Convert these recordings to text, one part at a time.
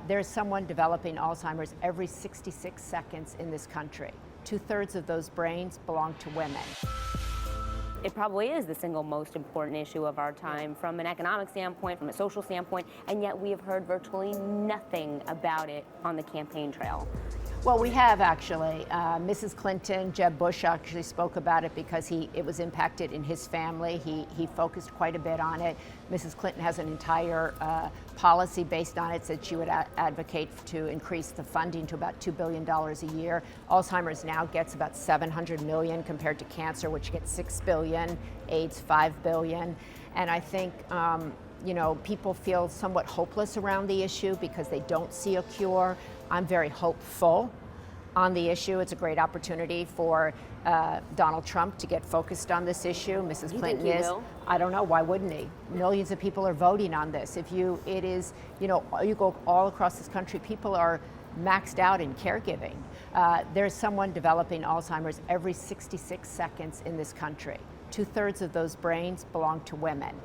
There's someone developing Alzheimer's every 66 seconds in this country. 2/3 of those brains belong to women. It probably is the single most important issue of our time from an economic standpoint, from a social standpoint, and yet we have heard virtually nothing about it on the campaign trail. Well, we have actually. Mrs. Clinton, Jeb Bush actually spoke about it because it was impacted in his family. He focused quite a bit on it. Mrs. Clinton has an entire policy based on it, said she would advocate to increase the funding to about $2 billion a year. Alzheimer's now gets about $700 million compared to cancer, which gets $6 billion, AIDS $5 billion. And I think people feel somewhat hopeless around the issue because they don't see a cure. I'm very hopeful on the issue. It's a great opportunity for Donald Trump to get focused on this issue. Mrs. Clinton is. I don't know, why wouldn't he? Millions of people are voting on this. You go all across this country, people are maxed out in caregiving. There's someone developing Alzheimer's every 66 seconds in this country. 2/3 of those brains belong to women.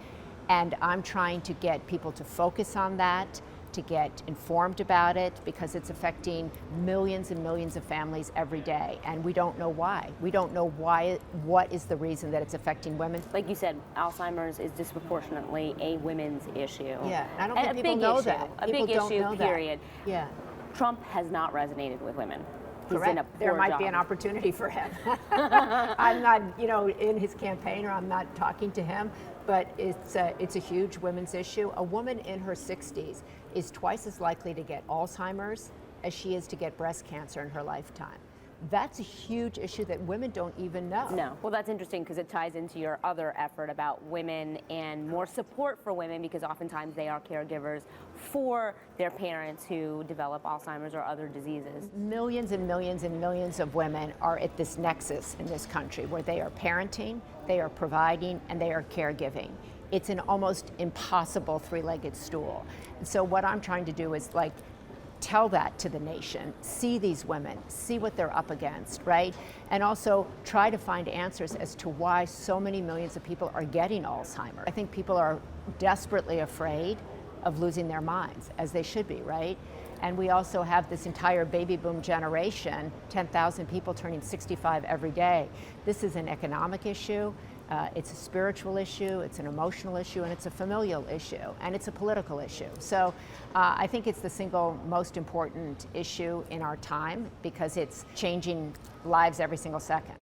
And I'm trying to get people to focus on that, to get informed about it, because it's affecting millions and millions of families every day, and we don't know why. We don't know why. What is the reason that it's affecting women? Like you said, Alzheimer's is disproportionately a women's issue. Yeah, I don't think people know that. A big issue, period. Yeah. Trump has not resonated with women. Correct. There might be an opportunity for him. I'm not, in his campaign, or I'm not talking to him, but it's a huge women's issue. A woman in her 60s is twice as likely to get Alzheimer's as she is to get breast cancer in her lifetime. That's a huge issue that women don't even know. No. Well, that's interesting because it ties into your other effort about women and more support for women, because oftentimes they are caregivers for their parents who develop Alzheimer's or other diseases. Millions and millions and millions of women are at this nexus in this country where they are parenting, they are providing, and they are caregiving. It's an almost impossible three-legged stool. And so what I'm trying to do is tell that to the nation, see these women, see what they're up against, right? And also try to find answers as to why so many millions of people are getting Alzheimer's. I think people are desperately afraid of losing their minds, as they should be, right? And we also have this entire baby boom generation, 10,000 people turning 65 every day. This is an economic issue. It's a spiritual issue, it's an emotional issue, and it's a familial issue, and it's a political issue. So I think it's the single most important issue in our time because it's changing lives every single second.